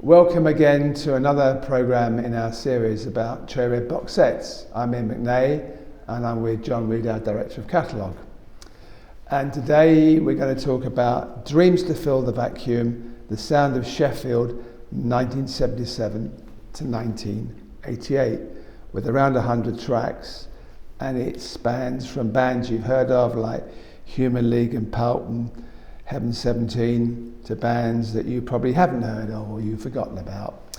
Welcome again to another programme in our series about cherry red box sets. I'm Iain McNay and I'm with John Reed, our Director of Catalogue. And today we're going to talk about Dreams to Fill the Vacuum, the sound of Sheffield 1977 to 1988, with around 100 tracks, and it spans from bands you've heard of like Human League and Pulp and Heaven 17 to bands that you probably haven't heard of or you've forgotten about.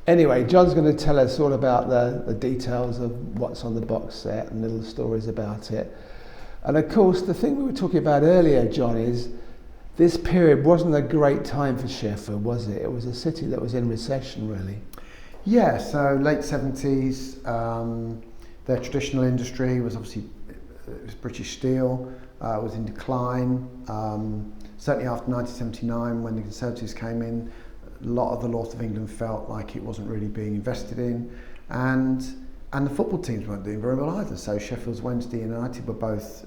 Anyway, John's going to tell us all about the details of what's on the box set and little stories about it. And of course, the thing we were talking about earlier, John, is this period wasn't a great time for Sheffield, was it? It was a city that was in recession, really. Yeah, so late 70s, their traditional industry was obviously, it was British steel, was in decline. Certainly after 1979, when the Conservatives came in, a lot of the north of England felt like it wasn't really being invested in, and the football teams weren't doing very well either. So Sheffield's Wednesday and United were both,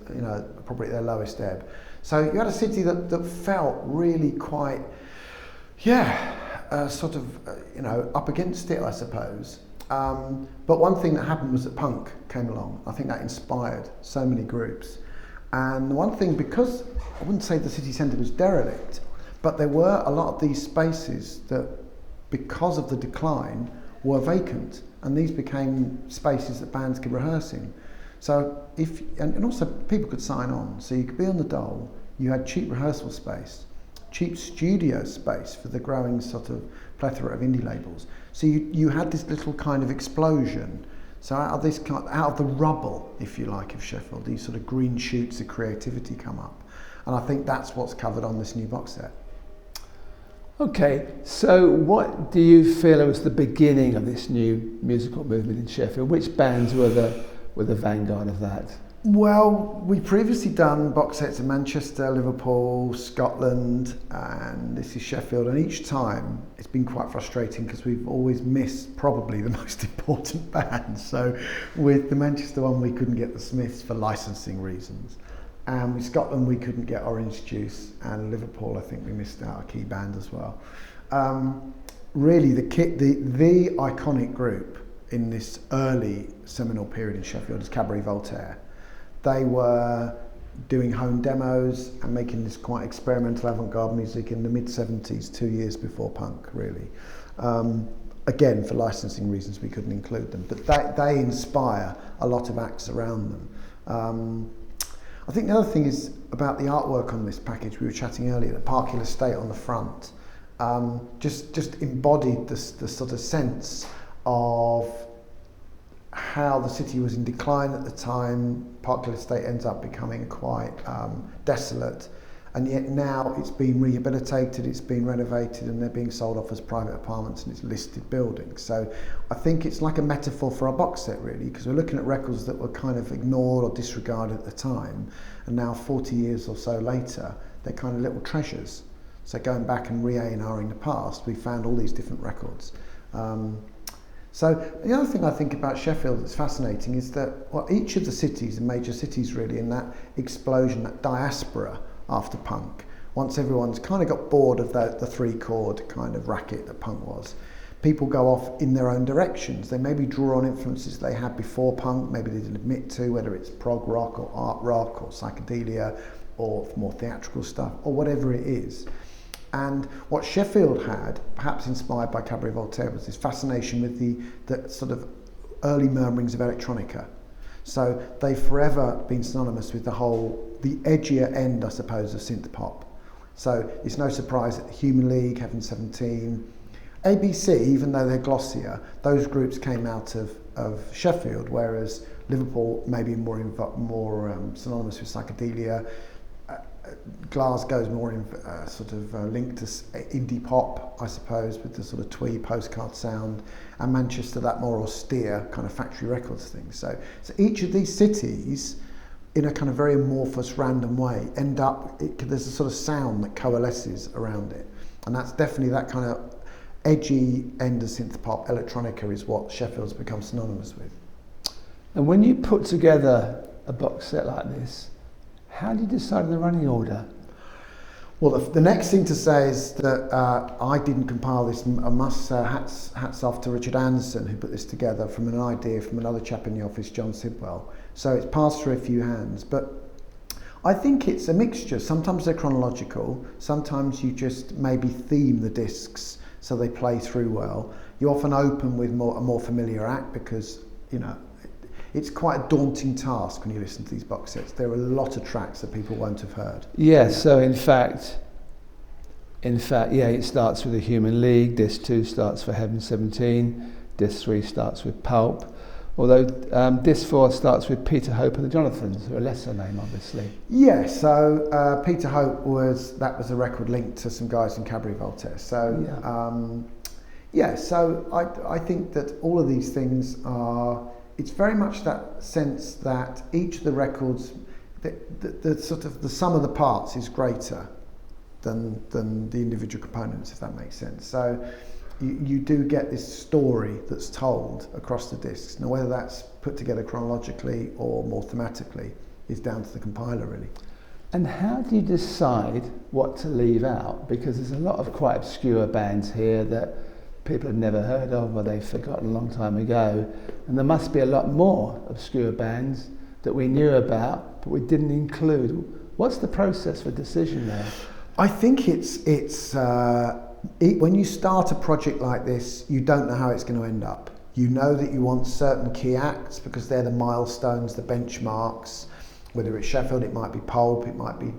probably at their lowest ebb. So you had a city that felt really quite, up against it, I suppose. But one thing that happened was that punk came along. I think that inspired so many groups. And one thing, because I wouldn't say the city centre was derelict, but there were a lot of these spaces that, because of the decline, were vacant, and these became spaces that bands could rehearse in. So and also people could sign on, so you could be on the dole. You had cheap rehearsal space, cheap studio space for the growing sort of plethora of indie labels. So you had this little kind of explosion. So out of the rubble, if you like, of Sheffield, these sort of green shoots of creativity come up. And I think that's what's covered on this new box set. Okay, so what do you feel was the beginning of this new musical movement in Sheffield? Which bands were the vanguard of that? Well, we've previously done box sets in Manchester, Liverpool, Scotland, and this is Sheffield. And each time it's been quite frustrating because we've always missed probably the most important bands. So with the Manchester one, we couldn't get the Smiths for licensing reasons. And with Scotland, we couldn't get Orange Juice. And Liverpool, I think we missed out a key band as well. Really, the iconic group in this early seminal period in Sheffield is Cabaret Voltaire. They were doing home demos and making this quite experimental avant-garde music in the mid-70s, 2 years before punk, really. Again, for licensing reasons, we couldn't include them, but they inspire a lot of acts around them. I think the other thing is about the artwork on this package. We were chatting earlier, the Park Hill Estate on the front, just embodied the sort of sense of how the city was in decline at the time. Park Hill Estate ends up becoming quite desolate, and yet now it's been rehabilitated, it's been renovated, and they're being sold off as private apartments and it's listed buildings. So I think it's like a metaphor for our box set, really, because we're looking at records that were kind of ignored or disregarded at the time, and now 40 years or so later, they're kind of little treasures. So going back and re-A&Ring the past, we found all these different records. So the other thing I think about Sheffield that's fascinating is that each of the cities, the major cities really, in that explosion, that diaspora after punk, once everyone's kind of got bored of the three-chord kind of racket that punk was, people go off in their own directions. They maybe draw on influences they had before punk, maybe they didn't admit to, whether it's prog rock or art rock or psychedelia or more theatrical stuff or whatever it is. And what Sheffield had, perhaps inspired by Cabaret Voltaire, was this fascination with the sort of early murmurings of electronica. So they've forever been synonymous with the edgier end, I suppose, of synth pop. So it's no surprise that Human League, Heaven 17, ABC, even though they're glossier, those groups came out of Sheffield, whereas Liverpool may be more synonymous with psychedelia. Glasgow's more linked to indie pop, I suppose, with the sort of twee postcard sound, and Manchester, that more austere kind of factory records thing. So each of these cities, in a kind of very amorphous, random way, there's a sort of sound that coalesces around it, and that's definitely that kind of edgy end of synth pop. Electronica is what Sheffield's become synonymous with. And when you put together a box set like this, how do you decide on the running order? Well, the next thing to say is that I didn't compile this. I must hats off to Richard Anderson, who put this together from an idea from another chap in the office, John Sidwell. So it's passed through a few hands, but I think it's a mixture. Sometimes they're chronological, sometimes you just maybe theme the discs so they play through well. You often open with a more familiar act because, you know, it's quite a daunting task when you listen to these box sets. There are a lot of tracks that people won't have heard. Yeah, so in fact, yeah, it starts with The Human League, Disc 2 starts for Heaven 17, Disc 3 starts with Pulp, although Disc 4 starts with Peter Hope and the Jonathans, who are a lesser name, obviously. Yeah, so Peter Hope was a record linked to some guys in Cabaret Voltaire. So, so I think that all of these things are... It's very much that sense that each of the records, the sort of the sum of the parts is greater than the individual components, if that makes sense. So you do get this story that's told across the discs. Now, whether that's put together chronologically or more thematically is down to the compiler, really. And how do you decide what to leave out? Because there's a lot of quite obscure bands here that people have never heard of or they've forgotten a long time ago, and there must be a lot more obscure bands that we knew about but we didn't include. What's the process for decision there? I think when you start a project like this, you don't know how it's going to end up. You know that you want certain key acts because they're the milestones, the benchmarks. Whether it's Sheffield, it might be Pulp, it might be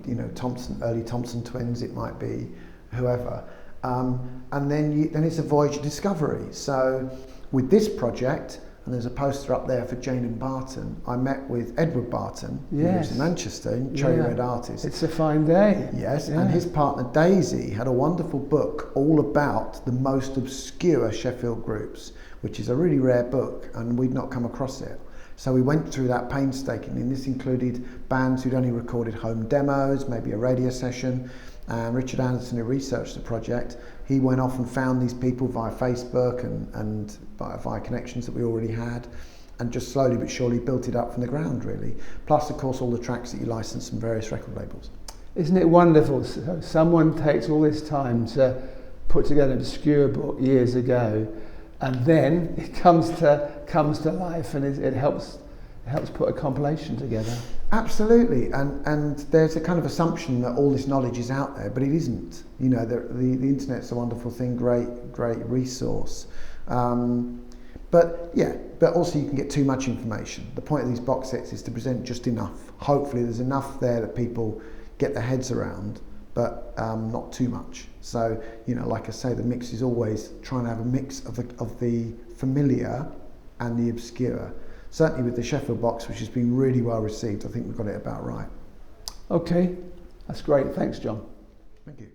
early Thompson Twins, it might be whoever. And then it's a voyage of discovery. So with this project, and there's a poster up there for Jane and Barton, I met with Edward Barton, who lives in Manchester, Cherry Red artist. It's a fine day. Yes, and his partner Daisy had a wonderful book all about the most obscure Sheffield groups, which is a really rare book, and we'd not come across it. So we went through that painstakingly, and this included bands who'd only recorded home demos, maybe a radio session. And Richard Anderson, who researched the project, he went off and found these people via Facebook and via connections that we already had, and just slowly but surely built it up from the ground, really. Plus, of course, all the tracks that you licensed from various record labels. Isn't it wonderful? So someone takes all this time to put together an obscure book years ago, and then it comes to life, and it helps put a compilation together. Absolutely, and there's a kind of assumption that all this knowledge is out there, but it isn't. You know, the internet's a wonderful thing, great resource. But also you can get too much information. The point of these box sets is to present just enough. Hopefully there's enough there that people get their heads around, but not too much. So, you know, like I say, the mix is always trying to have a mix of the familiar and the obscure. Certainly with the Sheffield box, which has been really well received, I think we've got it about right. Okay, that's great. Thanks, John. Thank you.